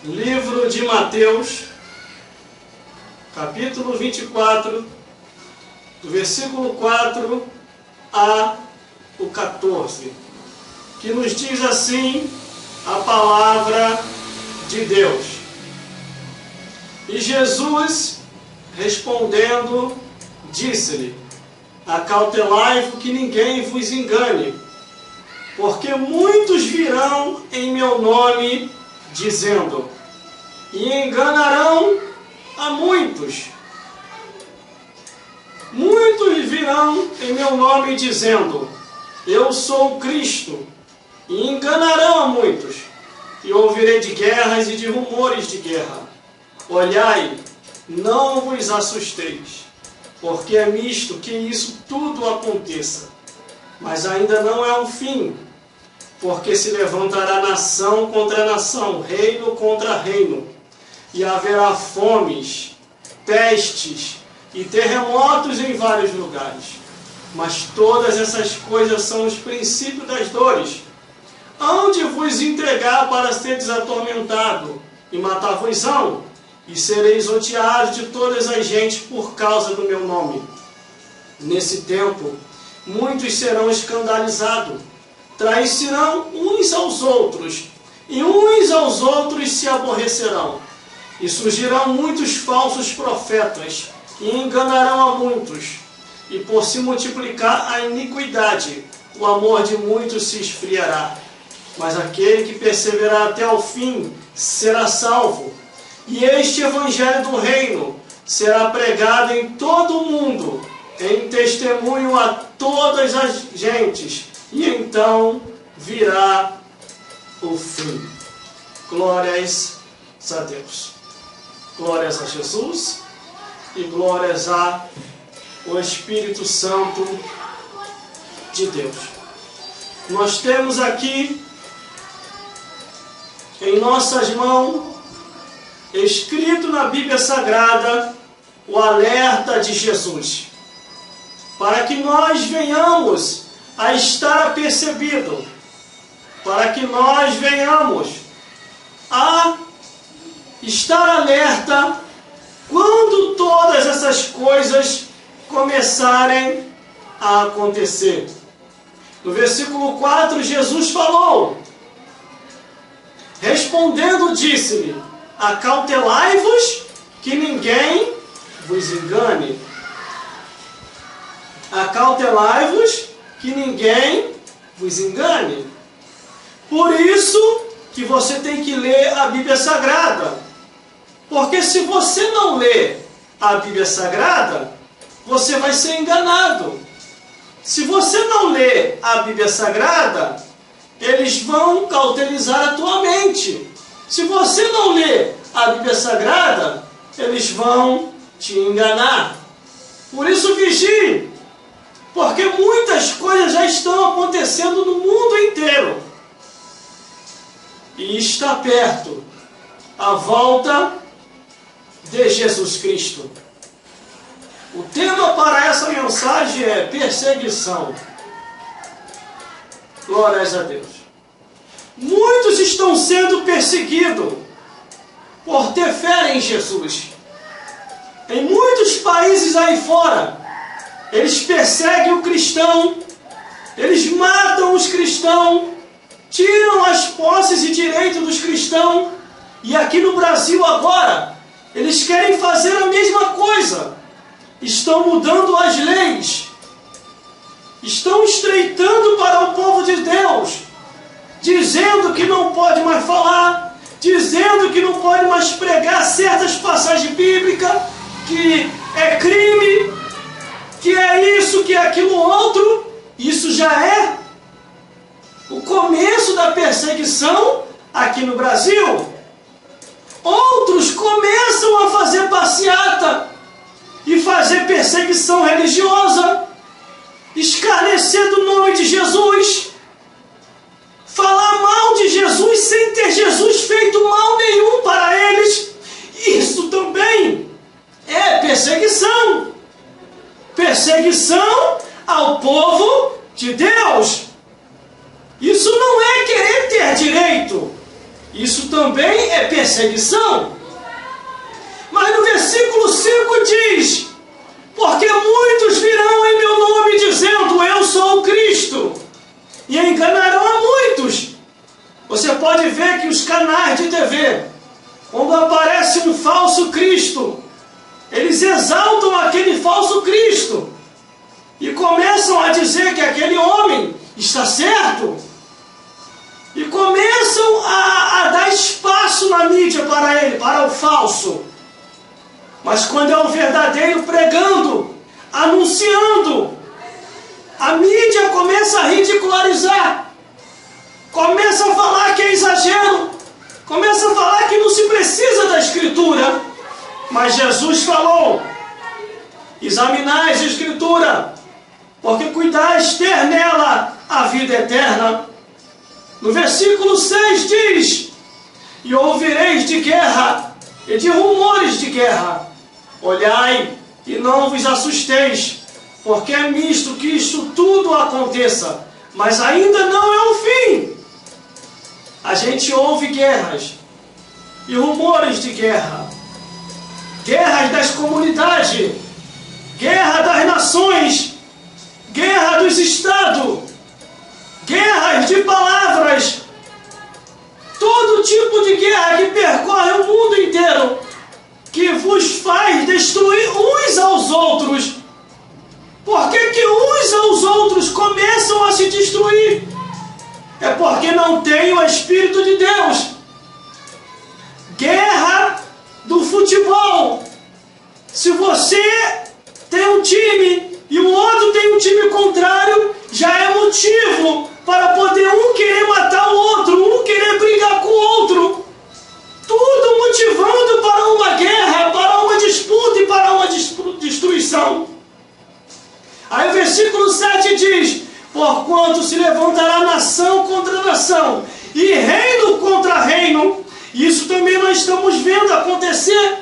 Livro de Mateus, capítulo 24, do versículo 4 a o 14, que nos diz assim a palavra de Deus. E Jesus, respondendo, disse-lhe: acautelai-vos que ninguém vos engane, porque muitos virão em meu nome, dizendo, e enganarão a muitos. Muitos virão em meu nome, dizendo, eu sou o Cristo, e enganarão a muitos. E ouvirei de guerras e de rumores de guerra. Olhai, não vos assusteis, porque é misto que isso tudo aconteça. Mas ainda não é o fim, porque se levantará nação contra nação, reino contra reino, e haverá fomes, pestes e terremotos em vários lugares. Mas todas essas coisas são os princípios das dores. Hão de vos entregar para seres atormentado, e matar-vos-ão, e sereis odiados de todas as gentes por causa do meu nome. Nesse tempo, muitos serão escandalizados, trairão uns aos outros, e uns aos outros se aborrecerão. E surgirão muitos falsos profetas, e enganarão a muitos. E por se multiplicar a iniquidade, o amor de muitos se esfriará. Mas aquele que perseverar até o fim será salvo. E este evangelho do reino será pregado em todo o mundo, em testemunho a todas as gentes, e então virá o fim. Glórias a Deus. Glórias a Jesus e glórias ao Espírito Santo de Deus. Nós temos aqui em nossas mãos, escrito na Bíblia Sagrada, o alerta de Jesus, para que nós venhamos a estar apercebido, para que nós venhamos a estar alerta quando todas essas coisas começarem a acontecer. No versículo 4, Jesus falou, respondendo, disse-lhe, acautelai-vos que ninguém vos engane. Acautelai-vos que ninguém vos engane. Por isso que você tem que ler a Bíblia Sagrada. Porque se você não ler a Bíblia Sagrada, você vai ser enganado. Se você não ler a Bíblia Sagrada, eles vão cautelizar a tua mente. Se você não ler a Bíblia Sagrada, eles vão te enganar. Por isso vigie, porque muitas coisas já estão acontecendo no mundo inteiro. E está perto a volta de Jesus Cristo. O tema para essa mensagem é perseguição. Glórias a Deus. Muitos estão sendo perseguidos por ter fé em Jesus. Em muitos países aí fora, eles perseguem o cristão, eles matam os cristãos, tiram as posses e direitos dos cristãos, e aqui no Brasil agora, eles querem fazer a mesma coisa. Estão mudando as leis, estão estreitando para o povo de Deus, dizendo que não pode mais falar, dizendo que não pode mais pregar certas passagens bíblicas, que é crime, que é isso, que é aquilo outro. Isso já é o começo da perseguição aqui no Brasil. Outros começam a fazer passeata e fazer perseguição religiosa, escarnecer do nome de Jesus, falar mal de Jesus sem ter Jesus feito mal nenhum para eles. Isso também é perseguição. Perseguição ao povo de Deus. Isso não é querer ter direito. Isso também é perseguição. Mas no versículo 5 diz: porque muitos virão em meu nome dizendo, eu sou o Cristo, e enganarão a muitos. Você pode ver que os canais de TV, quando aparece um falso Cristo, eles exaltam aquele falso Cristo e começam a dizer que aquele homem está certo e começam a dar espaço na mídia para ele, para o falso. Mas quando é o verdadeiro pregando, anunciando, a mídia começa a ridicularizar, começa a falar que é exagero, começa a falar que não se precisa da Escritura. Mas Jesus falou: examinai a Escritura, porque cuidais ter nela a vida eterna. No versículo 6 diz: e ouvireis de guerra e de rumores de guerra. Olhai e não vos assusteis, porque é misto que isto tudo aconteça, mas ainda não é o fim. A gente ouve guerras e rumores de guerra, guerras das comunidades, guerra das nações, guerra dos estados, guerras de palavras, todo tipo de guerra que percorre o mundo inteiro, que vos faz destruir uns aos outros. Por que uns aos outros começam a se destruir? É porque não tem o Espírito de Deus. Guerra do futebol. Se você tem um time e o outro tem um time contrário, já é motivo para poder um querer matar o outro, um querer brigar com o outro. Tudo motivando para uma guerra, para uma disputa e para uma destruição. Aí o versículo 7 diz: porquanto se levantará nação contra nação e reino contra reino. Isso também nós estamos vendo acontecer,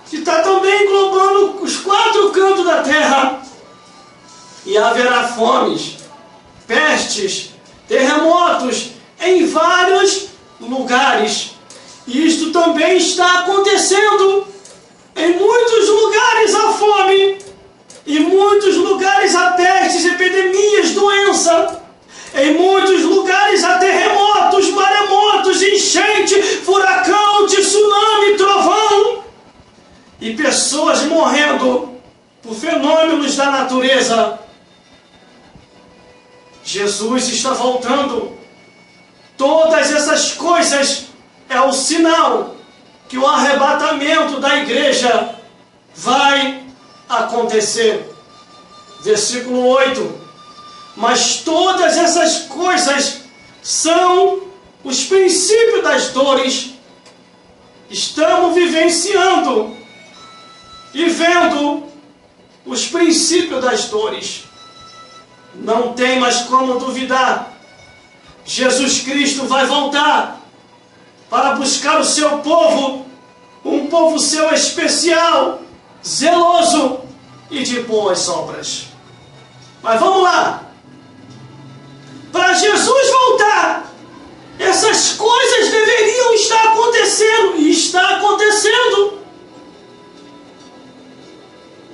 que está também englobando os 4 cantos da terra. E haverá fomes, pestes, terremotos em vários lugares. Isto também está acontecendo. Em muitos lugares há fome, em muitos lugares há pestes, epidemias, doença. Em muitos lugares há terremotos, maremotos, enchente, furacão, tsunami, trovão. E pessoas morrendo por fenômenos da natureza. Jesus está voltando. Todas essas coisas é o sinal que o arrebatamento da igreja vai acontecer. Versículo 8. Mas todas essas coisas são os princípios das dores. Estamos vivenciando e vendo os princípios das dores. Não tem mais como duvidar. Jesus Cristo vai voltar para buscar o seu povo, um povo seu especial, zeloso e de boas obras. Mas vamos lá. Para Jesus voltar, essas coisas deveriam estar acontecendo, e está acontecendo.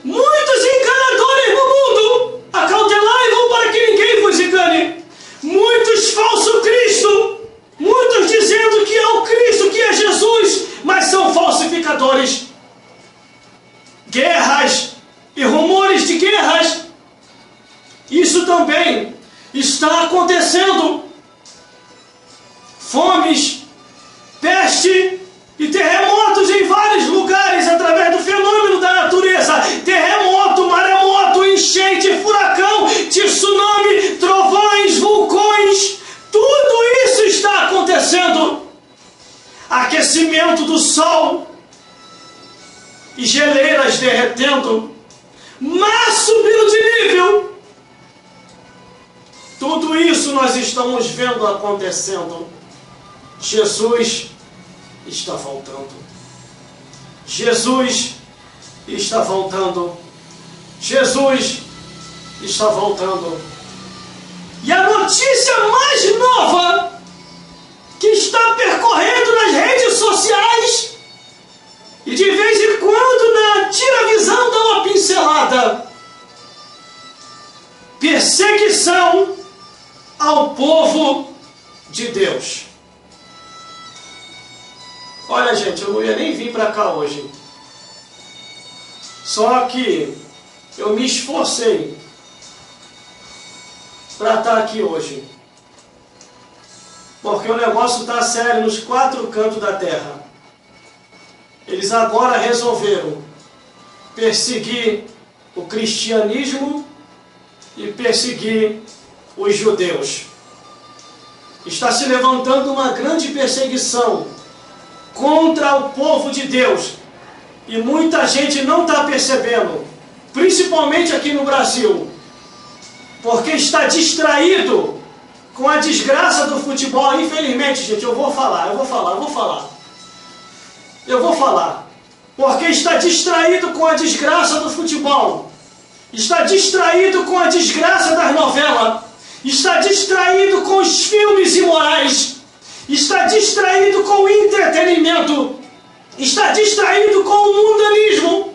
Muitos enganadores no mundo, acautelai-vos para que ninguém vos engane. Muitos falsos Cristo, muitos dizendo que é o Cristo, que é Jesus, mas são falsificadores. Guerras e rumores de guerras, isso também está acontecendo. Fomes, peste e terremotos em vários lugares através do fenômeno da natureza. Terremoto, maremoto, enchente, furacão, tsunami, trovões, vulcões. Tudo isso está acontecendo. Aquecimento do sol e geleiras derretendo, mar subindo de nível. Tudo isso nós estamos vendo acontecendo. Jesus está voltando. Jesus está voltando. Jesus está voltando. E a notícia mais nova que está percorrendo nas redes sociais e de vez em quando na tira-visão dá uma pincelada. Perseguição ao povo de Deus. Olha, gente, eu não ia nem vir para cá hoje. Só que eu me esforcei para estar aqui hoje. Porque o negócio está sério nos 4 cantos da terra. Eles agora resolveram perseguir o cristianismo e perseguir os judeus. Está se levantando uma grande perseguição contra o povo de Deus. E muita gente não está percebendo, principalmente aqui no Brasil, porque está distraído com a desgraça do futebol. Infelizmente, gente, eu vou falar, porque está distraído com a desgraça do futebol, está distraído com a desgraça das novelas, está distraído com os filmes imorais, está distraído com o entretenimento, está distraído com o mundanismo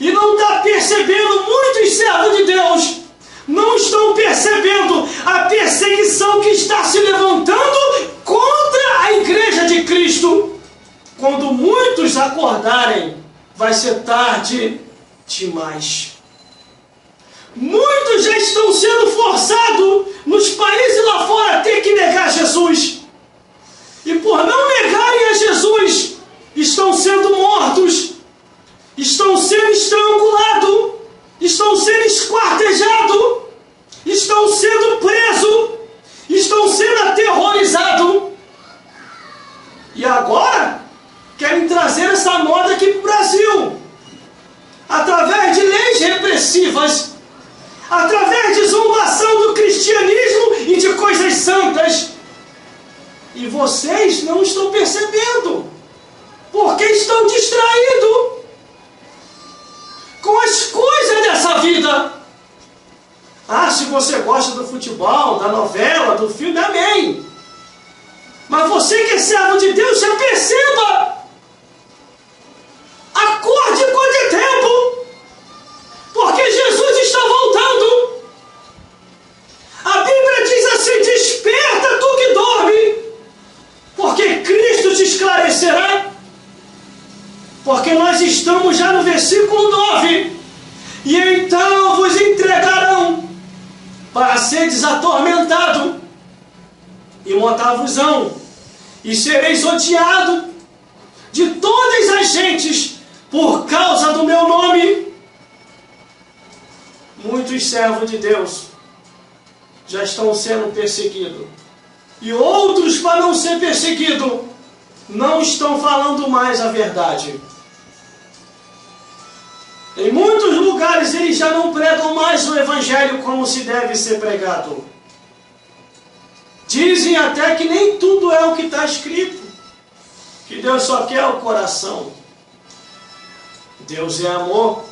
e não está percebendo. Muitos servos de Deus não estão percebendo a perseguição que está se levantando contra a igreja de Cristo. Quando muitos acordarem, vai ser tarde demais. Muitos já estão sendo forçados nos países lá fora a ter que negar Jesus. E por não negarem a Jesus, estão sendo mortos, estão sendo estrangulados, estão sendo esquartejados, estão sendo presos, estão sendo aterrorizados. E agora querem trazer essa moda aqui para o Brasil, através de leis repressivas, através de zombação do cristianismo e de coisas santas. E vocês não estão percebendo, porque estão distraídos com as coisas dessa vida. Ah, se você gosta do futebol, da novela, do filme, amém. Mas você que é servo de Deus, já perceba. Acorde quando é tempo, porque Jesus está voltando. A Bíblia diz assim: desperta tu que dorme, porque Cristo te esclarecerá. Porque nós estamos já no versículo 9. E então vos entregarão para seres atormentado, e mortar-vos-ão, e sereis odiados de todas as gentes por causa do meu nome. Muitos servos de Deus já estão sendo perseguidos, e outros, para não ser perseguidos, não estão falando mais a verdade. Em muitos lugares eles já não pregam mais o evangelho como se deve ser pregado. Dizem até que nem tudo é o que está escrito, que Deus só quer o coração. Deus é amor,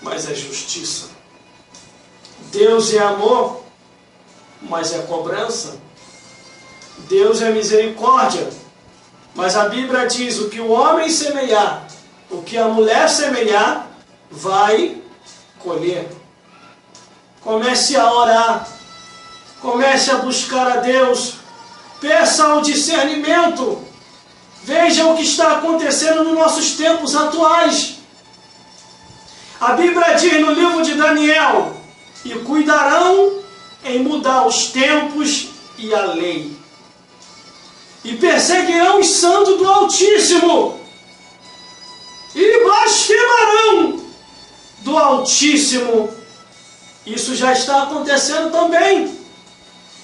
mas é justiça. Deus é amor, mas é cobrança. Deus é misericórdia, mas a Bíblia diz: o que o homem semear, o que a mulher semear, vai colher. Comece a orar, comece a buscar a Deus, peça o discernimento, veja o que está acontecendo nos nossos tempos atuais. A Bíblia diz no livro de Daniel: e cuidarão em mudar os tempos e a lei, e perseguirão os santos do Altíssimo, e blasfemarão do Altíssimo. Isso já está acontecendo também.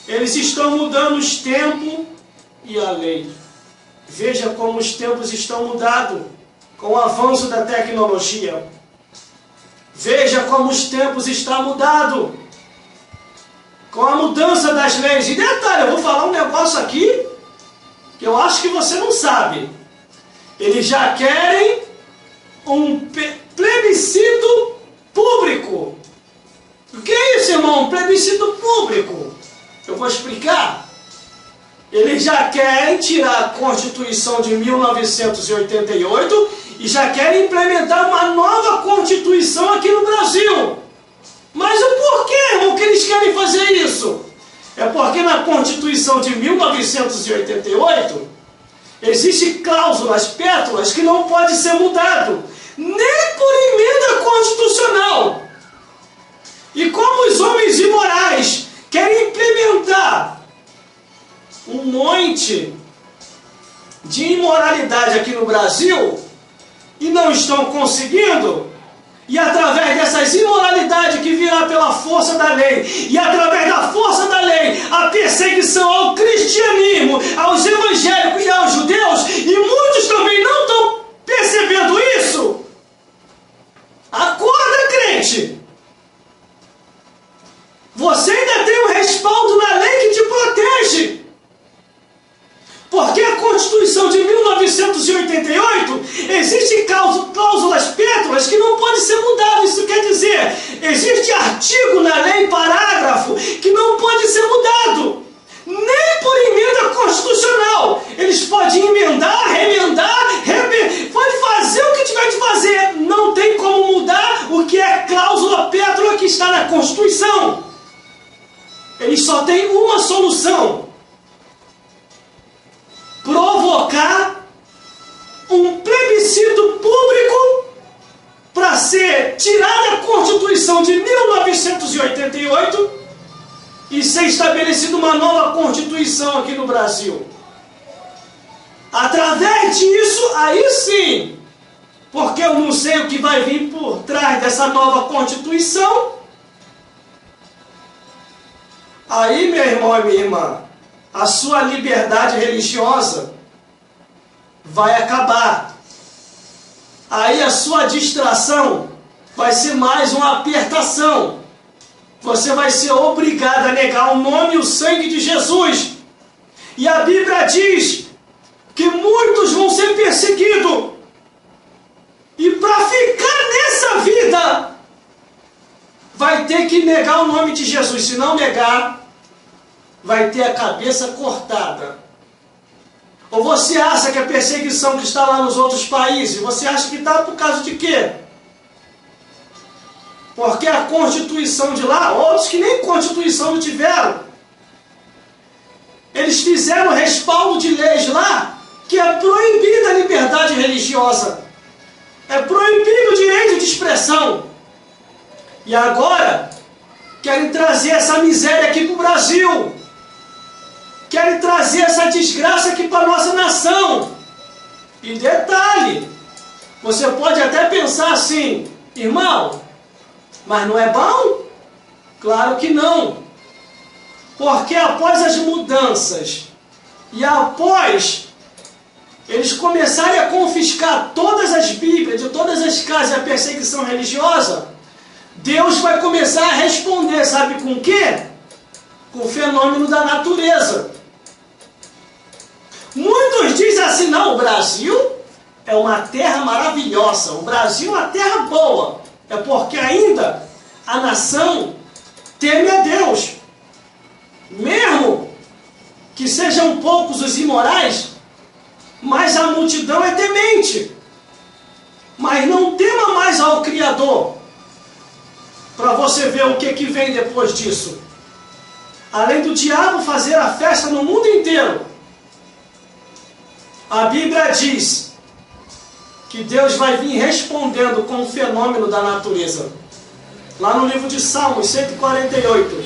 Eles estão mudando os tempos e a lei. Veja como os tempos estão mudados com o avanço da tecnologia. Veja como os tempos estão mudados com a mudança das leis. E detalhe, eu vou falar um negócio aqui que eu acho que você não sabe. Eles já querem um plebiscito público. O que é isso, irmão? Um plebiscito público. Eu vou explicar. Eles já querem tirar a Constituição de 1988 e já querem implementar uma nova Constituição aqui no Brasil. Mas o porquê, irmão, que eles querem fazer isso? É porque na Constituição de 1988 existem cláusulas, pétalas, que não pode ser mudado, nem por emenda constitucional. E como os homens imorais querem implementar um monte de imoralidade aqui no Brasil e não estão conseguindo, e através dessas imoralidades que virá pela força da lei, e através da força da lei, a perseguição ao cristianismo, aos evangélicos e aos judeus, e muitos também não estão percebendo isso. Acorda, crente! Você ainda tem um respaldo na lei que te protege. Porque a Constituição de 1988 existem cláusulas pétalas que não podem ser mudadas. Isso quer dizer, existe artigo na lei, parágrafo, que não pode ser mudado. Nem por emenda constitucional. Eles podem emendar, remendar, pode fazer o que tiver de fazer. Não tem como mudar o que é cláusula pétala que está na Constituição. Eles só têm uma solução: provocar um plebiscito público para ser tirada a Constituição de 1988 e ser estabelecida uma nova Constituição aqui no Brasil. Através disso, aí sim, porque eu não sei o que vai vir por trás dessa nova Constituição, aí, meu irmão e minha irmã, a sua liberdade religiosa vai acabar. Aí a sua distração vai ser mais uma apertação. Você vai ser obrigado a negar o nome e o sangue de Jesus. E a Bíblia diz que muitos vão ser perseguidos. E para ficar nessa vida, vai ter que negar o nome de Jesus. Se não negar, vai ter a cabeça cortada. Ou você acha que a perseguição que está lá nos outros países, você acha que está por causa de quê? Porque a Constituição de lá, outros que nem Constituição não tiveram, eles fizeram respaldo de leis lá que é proibida a liberdade religiosa. É proibido o direito de expressão. E agora querem trazer essa miséria aqui para o Brasil. Querem trazer essa desgraça aqui para a nossa nação. E detalhe, você pode até pensar assim: irmão, mas não é bom? Claro que não. Porque após as mudanças e após eles começarem a confiscar todas as Bíblias de todas as casas e a perseguição religiosa, Deus vai começar a responder, sabe com o quê? Com o fenômeno da natureza. Muitos dizem assim: não, o Brasil é uma terra maravilhosa, o Brasil é uma terra boa. É porque ainda a nação teme a Deus. Mesmo que sejam poucos os imorais, mas a multidão é temente. Mas não tema mais ao Criador. Para você ver o que vem depois disso. Além do diabo fazer a festa no mundo inteiro, a Bíblia diz que Deus vai vir respondendo com o fenômeno da natureza. Lá no livro de Salmos 148.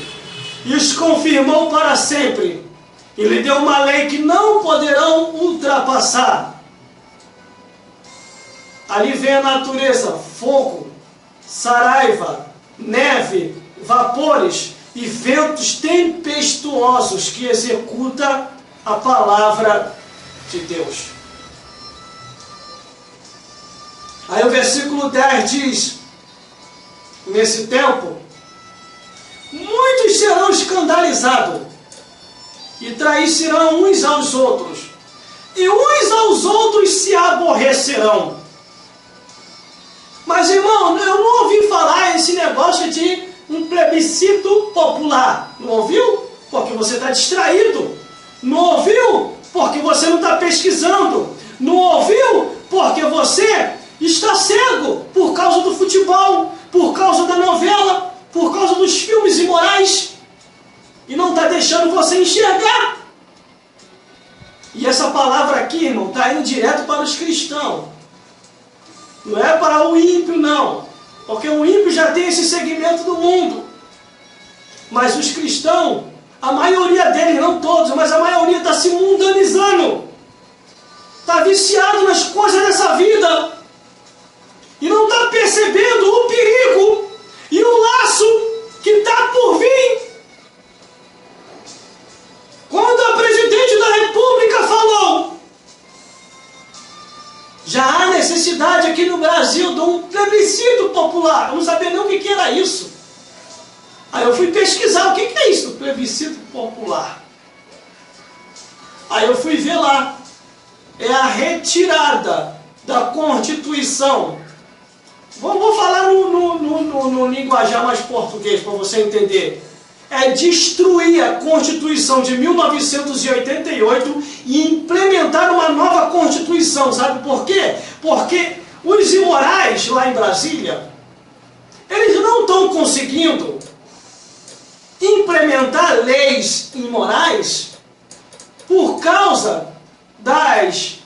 E os confirmou para sempre. E lhe deu uma lei que não poderão ultrapassar. Ali vem a natureza: fogo, saraiva, neve, vapores e ventos tempestuosos que executa a palavra de Deus. Aí o versículo 10 diz: nesse tempo, muitos serão escandalizados e trairão uns aos outros, e uns aos outros se aborrecerão. Mas, irmão, eu não ouvi falar esse negócio de um plebiscito popular. Não ouviu? Porque você está distraído. Não ouviu porque você não está pesquisando. Não ouviu porque você está cego por causa do futebol, por causa da novela, por causa dos filmes imorais. E não está deixando você enxergar. E essa palavra aqui, irmão, está indo direto para os cristãos. Não é para o ímpio, não. Porque o ímpio já tem esse segmento do mundo. Mas os cristãos, a maioria deles, não todos, mas a maioria está se mundanizando. Está viciado nas coisas dessa vida. E não está percebendo o perigo e o laço que está por vir. Quando a presidente da República falou, já há necessidade aqui no Brasil de um plebiscito popular. Eu não sabia nem o que era isso. Aí eu fui pesquisar o que é isso, plebiscito popular. Aí eu fui ver lá. É a retirada da Constituição. Vou falar no linguajar mais português para você entender. É destruir a Constituição de 1988 e implementar uma nova Constituição. Sabe por quê? Porque os imorais lá em Brasília, eles não estão conseguindo implementar leis imorais por causa das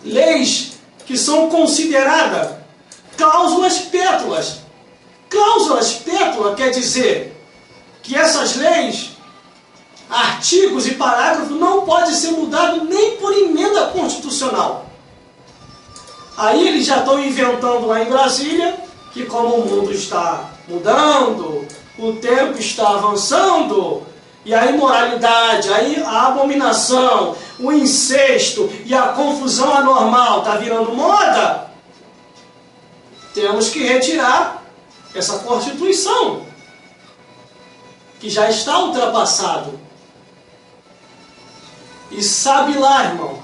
leis que são consideradas cláusulas pétalas. Cláusulas pétalas quer dizer que essas leis, artigos e parágrafos não podem ser mudados nem por emenda constitucional. Aí eles já estão inventando lá em Brasília que como o mundo está mudando, o tempo está avançando, e a imoralidade, a abominação, o incesto e a confusão anormal está virando moda, temos que retirar essa Constituição, que já está ultrapassado. E sabe lá, irmão,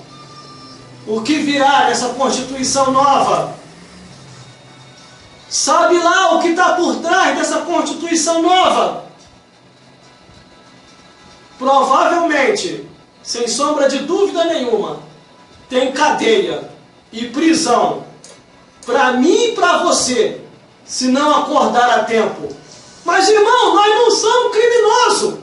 o que virá nessa Constituição nova? Sabe lá o que está por trás dessa Constituição nova? Provavelmente, sem sombra de dúvida nenhuma, tem cadeia e prisão para mim e para você, se não acordar a tempo. Mas, irmão, nós não somos criminosos.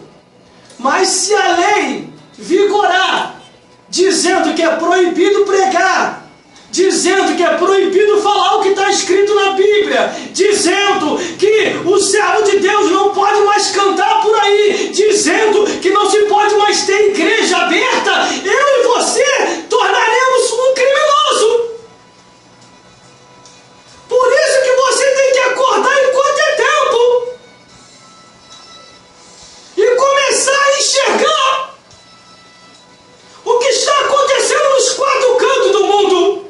Mas se a lei vigorar, dizendo que é proibido pregar, dizendo que é proibido falar o que está escrito na Bíblia, dizendo que o servo de Deus não pode mais cantar por aí, dizendo que não se pode mais ter igreja aberta, eu e você tornaremos um criminoso. Por isso que você tem que acordar enquanto é tempo e começar a enxergar o que está acontecendo nos quatro cantos do mundo.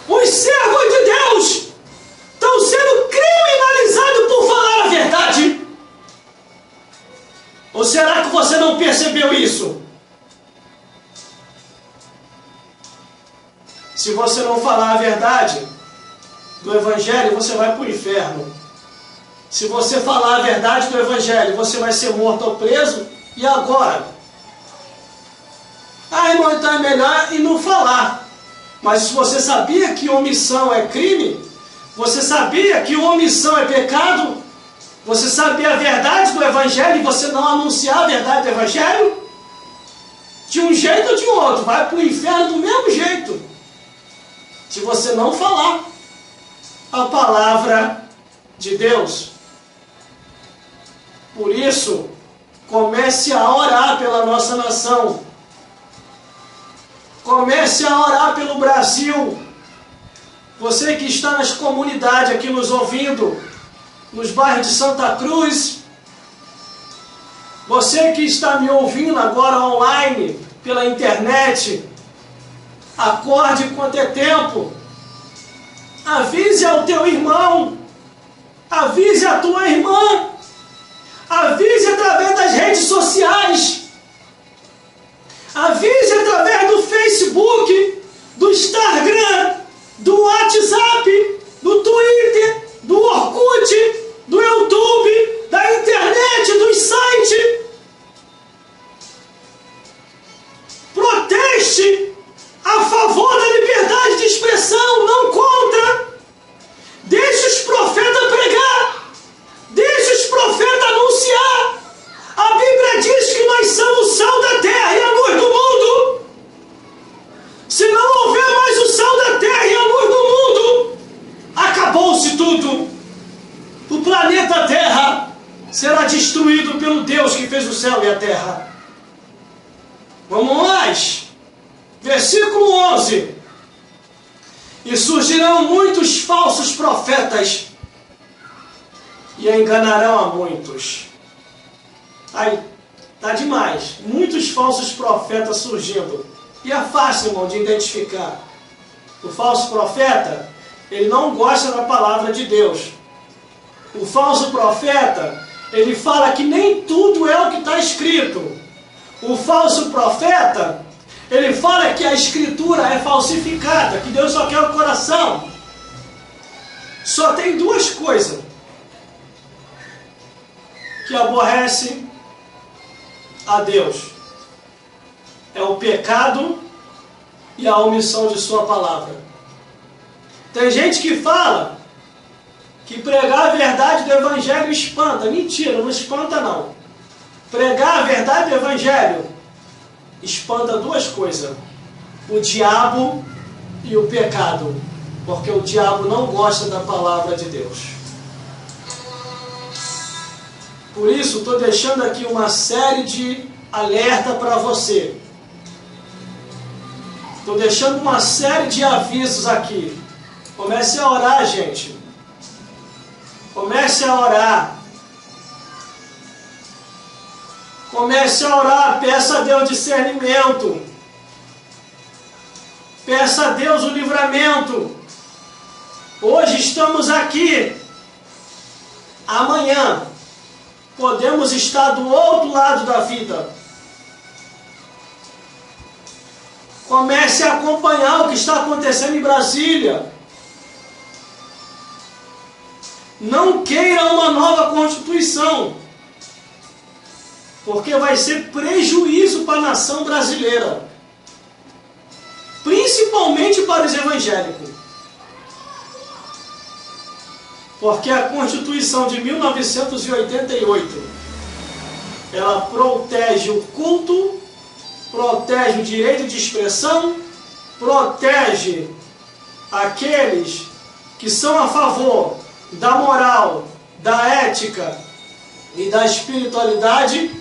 Os servos de Deus estão sendo criminalizados por falar a verdade. Ou será que você não percebeu isso? Se você não falar a verdade do Evangelho, você vai para o inferno. Se você falar a verdade do Evangelho, você vai ser morto ou preso. E agora? Ah, irmão, então é melhor e não falar. Mas se você sabia que omissão é crime, você sabia que omissão é pecado, você sabia a verdade do Evangelho e você não anunciar a verdade do Evangelho, de um jeito ou de outro, vai para o inferno do mesmo jeito, se você não falar a palavra de Deus. Por isso, comece a orar pela nossa nação. Comece a orar pelo Brasil. Você que está nas comunidades aqui nos ouvindo, nos bairros de Santa Cruz, você que está me ouvindo agora online, pela internet, acorde enquanto é tempo. Avise ao teu irmão, avise a tua irmã, avise através das redes sociais. Avise através do Facebook, do Instagram, do WhatsApp, do Twitter, do Orkut, do YouTube, da internet, dos sites. será destruído pelo Deus que fez o céu e a terra. Vamos mais. Versículo 11. E surgirão muitos falsos profetas e enganarão a muitos. Aí, tá demais. Muitos falsos profetas surgindo. E é fácil, irmão, de identificar. O falso profeta, ele não gosta da palavra de Deus. O falso profeta, ele fala que nem tudo é o que está escrito. O falso profeta, ele fala que a escritura é falsificada, que Deus só quer o coração. Só tem duas coisas que aborrece a Deus. É o pecado e a omissão de sua palavra. Tem gente que fala que pregar a verdade do evangelho espanta. Mentira, não espanta não. Pregar a verdade do evangelho espanta duas coisas: o diabo e o pecado, porque o diabo não gosta da palavra de Deus. Por isso, estou deixando aqui uma série de alerta para você. Estou deixando uma série de avisos aqui. Comece a orar, gente. Comece a orar. Comece a orar. Peça a Deus discernimento. Peça a Deus o livramento. Hoje estamos aqui. Amanhã podemos estar do outro lado da vida. Comece a acompanhar o que está acontecendo em Brasília. Não queira uma nova Constituição, porque vai ser prejuízo para a nação brasileira, principalmente para os evangélicos. Porque a Constituição de 1988, ela protege o culto, protege o direito de expressão, protege aqueles que são a favor da moral, da ética e da espiritualidade,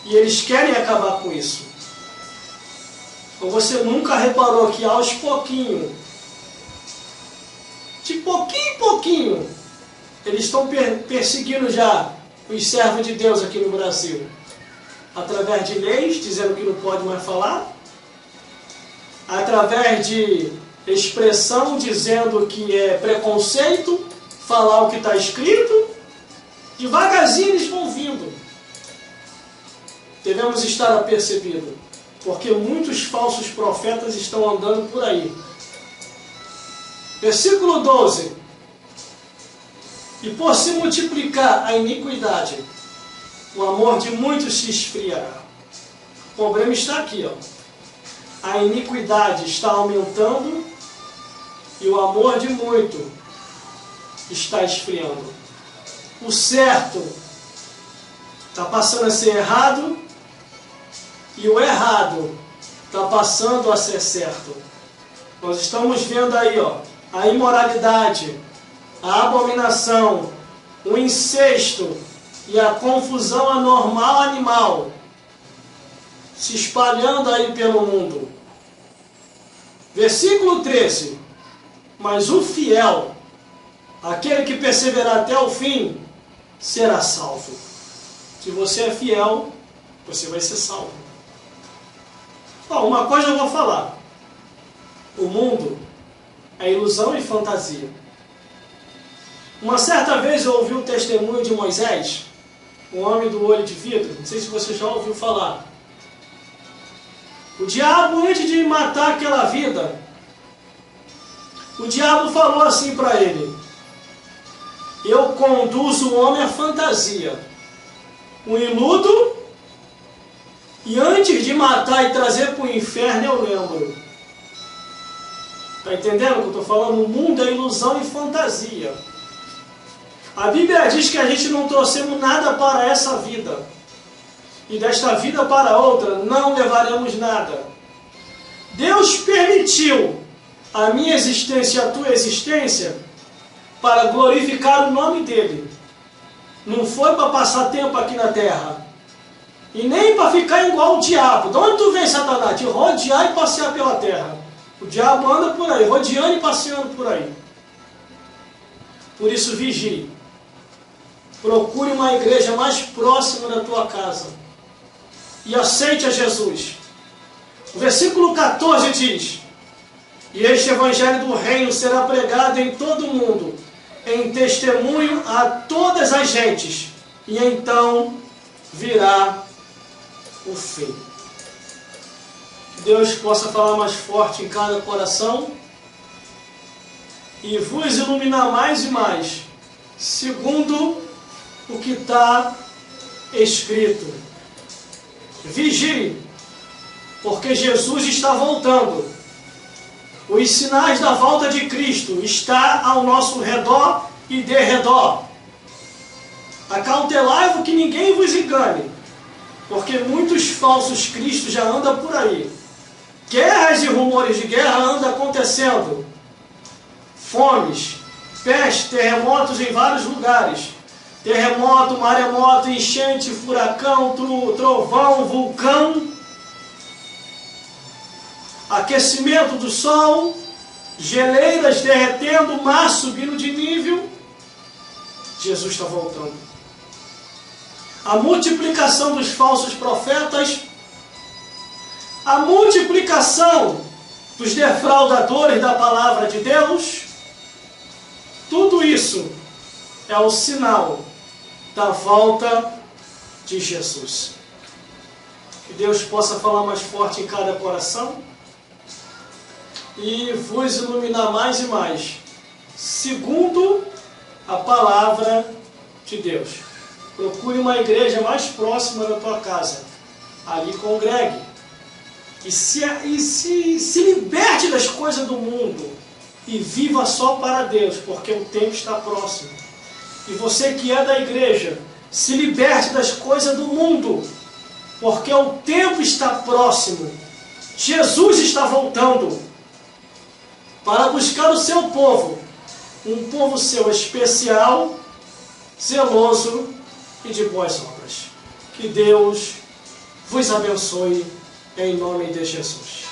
e eles querem acabar com isso. Então você nunca reparou que aos pouquinhos, de pouquinho em pouquinho, eles estão perseguindo já os servos de Deus aqui no Brasil, através de leis dizendo que não pode mais falar, através de expressão dizendo que é preconceito falar o que está escrito. Devagarzinho eles vão vindo. Devemos estar apercebidos, porque muitos falsos profetas estão andando por aí. Versículo 12. E por se multiplicar a iniquidade, o amor de muitos se esfriará. O problema está aqui, ó. A iniquidade está aumentando e o amor de muito está esfriando. O certo está passando a ser errado e o errado está passando a ser certo. Nós estamos vendo aí, ó, a imoralidade, a abominação, o incesto e a confusão anormal animal se espalhando aí pelo mundo. Versículo 13. Mas o fiel, aquele que perseverar até o fim, será salvo. Se você é fiel, você vai ser salvo. Bom, uma coisa eu vou falar. O mundo é ilusão e fantasia. Uma certa vez eu ouvi um testemunho de Moisés, um homem do olho de vidro. Não sei se você já ouviu falar. O diabo, antes de matar aquela vida, o diabo falou assim para ele: eu conduzo o homem à fantasia, o iludo, e antes de matar e trazer para o inferno eu lembro. Está entendendo o que eu estou falando? O mundo é ilusão e fantasia. A Bíblia diz que a gente não trouxemos nada para essa vida, e desta vida para outra não levaremos nada. Deus permitiu a minha existência e a tua existência para glorificar o nome dEle. Não foi para passar tempo aqui na terra. E nem para ficar igual o diabo. De onde tu vem, Satanás? Te rodear e passear pela terra. O diabo anda por aí, rodeando e passeando por aí. Por isso, vigie. Procure uma igreja mais próxima da tua casa. E aceite a Jesus. O versículo 14 diz: e este evangelho do reino será pregado em todo o mundo, em testemunho a todas as gentes. E então virá o fim. Que Deus possa falar mais forte em cada coração e vos iluminar mais e mais, segundo o que está escrito. Vigie, porque Jesus está voltando. Os sinais da volta de Cristo estão ao nosso redor e derredor. Acautelai-vos que ninguém vos engane, porque muitos falsos cristos já andam por aí. Guerras e rumores de guerra andam acontecendo. Fomes, peste, terremotos em vários lugares. Terremoto, maremoto, enchente, furacão, trovão, vulcão. Aquecimento do sol, geleiras derretendo, mar subindo de nível. Jesus está voltando. A multiplicação dos falsos profetas, a multiplicação dos defraudadores da palavra de Deus, tudo isso é o sinal da volta de Jesus. Que Deus possa falar mais forte em cada coração e vos iluminar mais e mais, segundo a palavra de Deus. Procure uma igreja mais próxima da tua casa. Ali congregue. E se liberte das coisas do mundo. E viva só para Deus, porque o tempo está próximo. E você que é da igreja, se liberte das coisas do mundo, porque o tempo está próximo. Jesus está voltando para buscar o seu povo. Um povo seu especial, zeloso e de boas obras. Que Deus vos abençoe em nome de Jesus.